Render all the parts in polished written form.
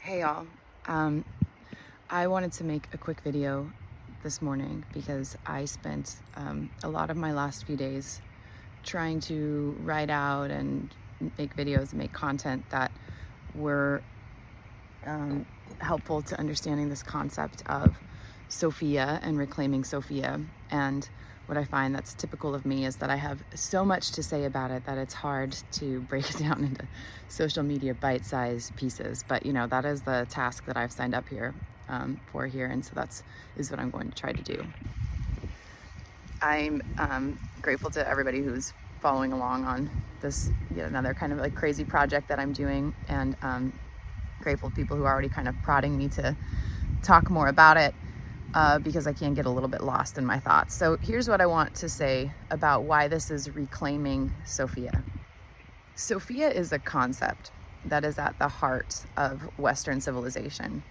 Hey y'all, I wanted to make a quick video this morning because I spent a lot of my last few days trying to write out and make videos and make content that were helpful to understanding this concept of Sophia and reclaiming Sophia. And what I find that's typical of me is that I have so much to say about it that it's hard to break it down into social media bite-sized pieces. But that is the task that I've signed up here for here, and so is what I'm going to try to do. I'm grateful to everybody who's following along on this yet another kind of like crazy project that I'm doing, and grateful to people who are already kind of prodding me to talk more about it. Because I can get a little bit lost in my thoughts. So here's what I want to say about why this is reclaiming Sophia. Sophia is a concept that is at the heart of Western civilization.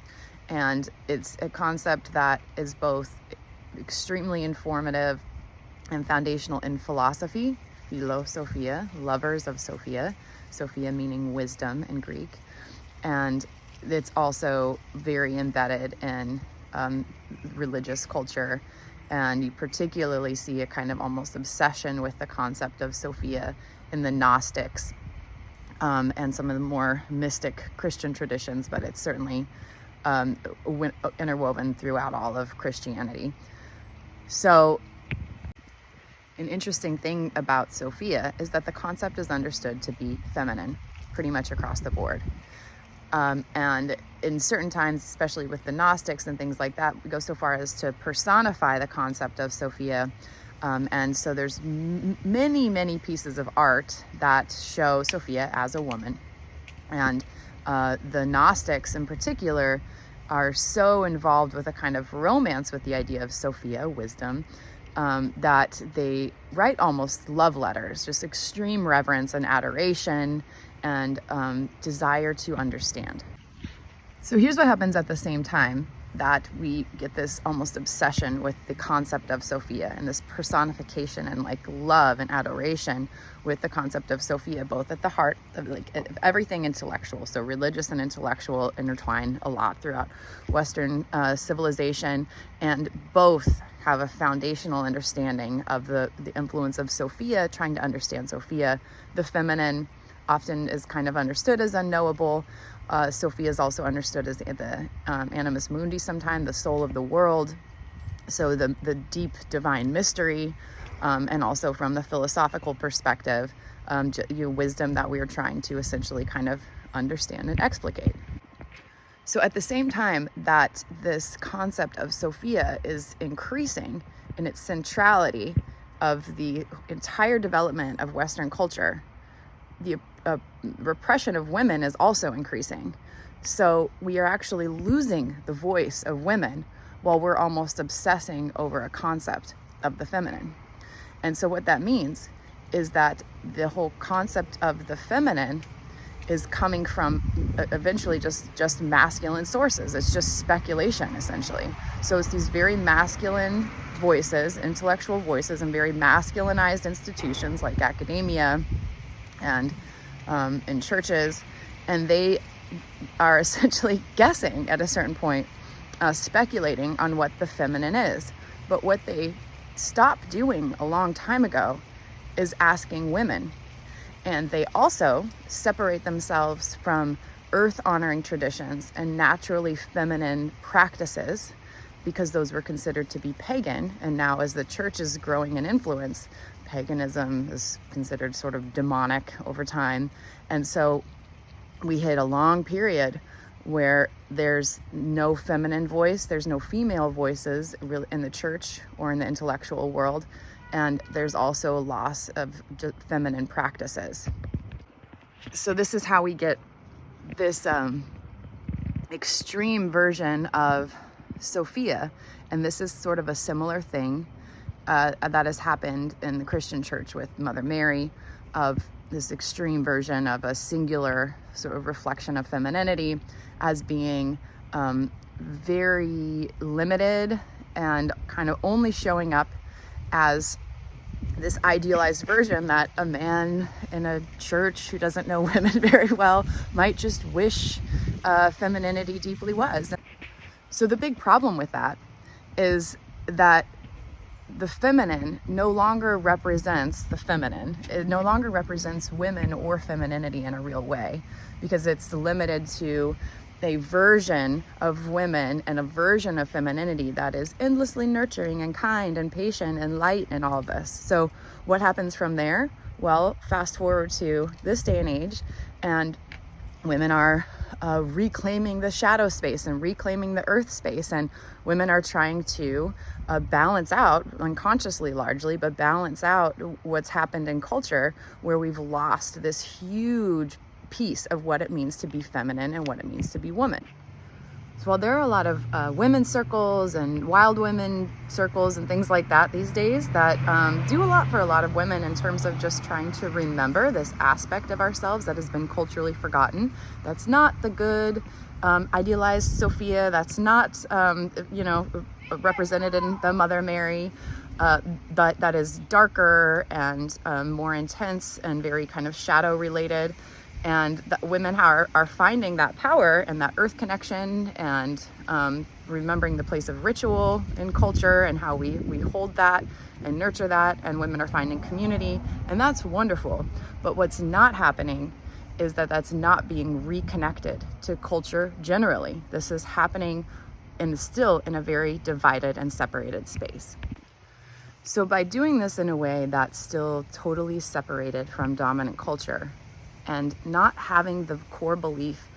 And it's a concept that is both extremely informative and foundational in philosophy, philosophia, lovers of Sophia, Sophia meaning wisdom in Greek. And it's also very embedded in religious culture, and you particularly see a kind of almost obsession with the concept of Sophia in the Gnostics and some of the more mystic Christian traditions, but it's certainly interwoven throughout all of Christianity. So an interesting thing about Sophia is that the concept is understood to be feminine pretty much across the board. And in certain times, especially with the Gnostics and things like that, we go so far as to personify the concept of Sophia. And so there's many pieces of art that show Sophia as a woman. And the Gnostics in particular are so involved with a kind of romance with the idea of Sophia, wisdom, that they write almost love letters, just extreme reverence and adoration and desire to understand. So here's what happens at the same time that we get this almost obsession with the concept of Sophia and this personification and like love and adoration with the concept of Sophia, both at the heart of everything intellectual. So religious and intellectual intertwine a lot throughout Western civilization, and both have a foundational understanding of the influence of Sophia, trying to understand Sophia. The feminine often is kind of understood as unknowable. Sophia is also understood as the animus mundi, sometimes the soul of the world. So the deep divine mystery, and also from the philosophical perspective, wisdom that we are trying to essentially kind of understand and explicate. So at the same time that this concept of Sophia is increasing in its centrality of the entire development of Western culture, the repression of women is also increasing. So we are actually losing the voice of women while we're almost obsessing over a concept of the feminine. And so what that means is that the whole concept of the feminine is coming from eventually just masculine sources. It's just speculation, essentially. So it's these very masculine voices, intellectual voices, and very masculinized institutions like academia and in churches, and they are essentially guessing at a certain point, speculating on what the feminine is. But what they stopped doing a long time ago is asking women. And they also separate themselves from earth-honoring traditions and naturally feminine practices, because those were considered to be pagan. And now as the church is growing in influence, paganism is considered sort of demonic over time. And so we hit a long period where there's no feminine voice, there's no female voices really in the church or in the intellectual world. And there's also a loss of feminine practices. So this is how we get this extreme version of Sophia. And this is sort of a similar thing that has happened in the Christian church with Mother Mary, of this extreme version of a singular sort of reflection of femininity as being very limited and kind of only showing up as this idealized version that a man in a church who doesn't know women very well might just wish femininity deeply was. So the big problem with that is that the feminine no longer represents the feminine. It no longer represents women or femininity in a real way, because it's limited to a version of women and a version of femininity that is endlessly nurturing and kind and patient and light and all of this. So what happens from there? Well, fast forward to this day and age, and women are reclaiming the shadow space and reclaiming the earth space, and women are trying to balance out, unconsciously largely, but balance out what's happened in culture, where we've lost this huge piece of what it means to be feminine and what it means to be woman. So while there are a lot of women's circles and wild women circles and things like that these days that do a lot for a lot of women in terms of just trying to remember this aspect of ourselves that has been culturally forgotten, that's not the good idealized Sophia, that's not represented in the Mother Mary, that is darker and more intense and very kind of shadow related. And that women are finding that power and that earth connection, and remembering the place of ritual in culture and how we hold that and nurture that, and women are finding community, and that's wonderful. But what's not happening is that that's not being reconnected to culture generally. This is happening and still in a very divided and separated space. So by doing this in a way that's still totally separated from dominant culture, and not having the core belief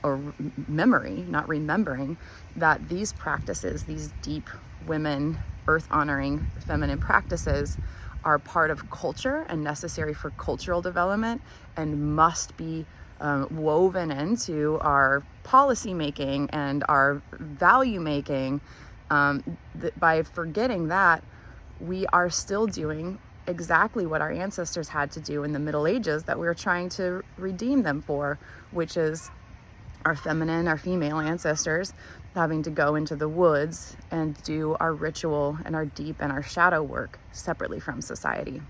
or memory, not remembering that these practices, these deep women, earth honoring feminine practices, are part of culture and necessary for cultural development, and must be woven into our policy making and our value making. By forgetting that, we are still doing exactly what our ancestors had to do in the Middle Ages that we were trying to redeem them for, which is our feminine, our female ancestors having to go into the woods and do our ritual and our deep and our shadow work separately from society.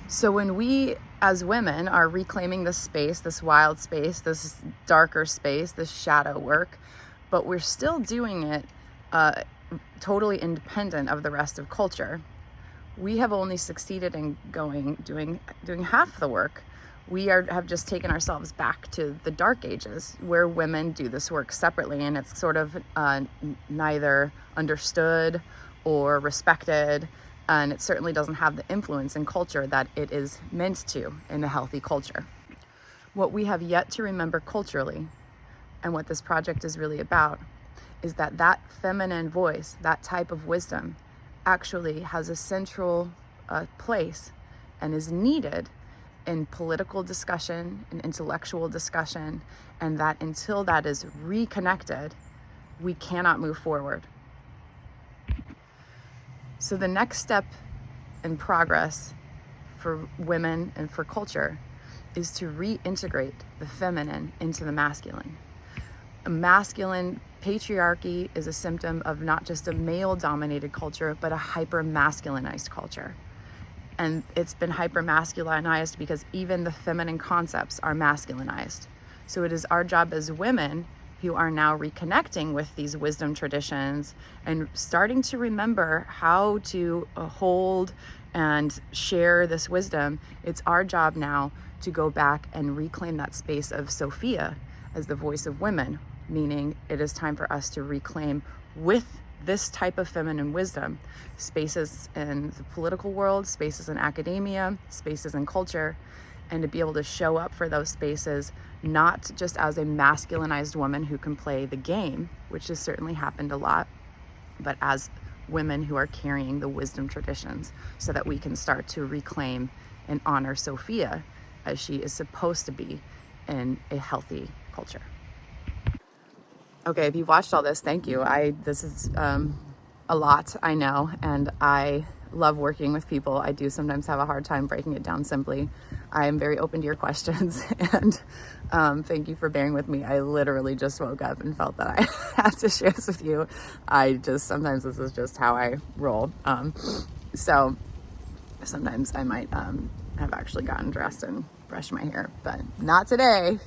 So when we as women are reclaiming this space, this wild space, this darker space, this shadow work, but we're still doing it totally independent of the rest of culture, we have only succeeded in doing half the work. We have just taken ourselves back to the Dark Ages, where women do this work separately, and it's sort of neither understood or respected, and it certainly doesn't have the influence in culture that it is meant to in a healthy culture. What we have yet to remember culturally, and what this project is really about, is that feminine voice, that type of wisdom, actually has a central place and is needed in political discussion, in intellectual discussion, and that until that is reconnected, we cannot move forward. So the next step in progress for women and for culture is to reintegrate the feminine into the masculine. A masculine patriarchy is a symptom of not just a male-dominated culture, but a hyper-masculinized culture. And it's been hyper-masculinized because even the feminine concepts are masculinized. So it is our job as women who are now reconnecting with these wisdom traditions and starting to remember how to hold and share this wisdom. It's our job now to go back and reclaim that space of Sophia as the voice of women, meaning it is time for us to reclaim, with this type of feminine wisdom, spaces in the political world, spaces in academia, spaces in culture, and to be able to show up for those spaces, not just as a masculinized woman who can play the game, which has certainly happened a lot, but as women who are carrying the wisdom traditions, so that we can start to reclaim and honor Sophia as she is supposed to be in a healthy culture. Okay, if you've watched all this, thank you. This is a lot, I know, and I love working with people. I do sometimes have a hard time breaking it down simply. I am very open to your questions, and thank you for bearing with me. I literally just woke up and felt that I had to share this with you. Sometimes this is just how I roll. So Sometimes I might have actually gotten dressed and brushed my hair, but not today.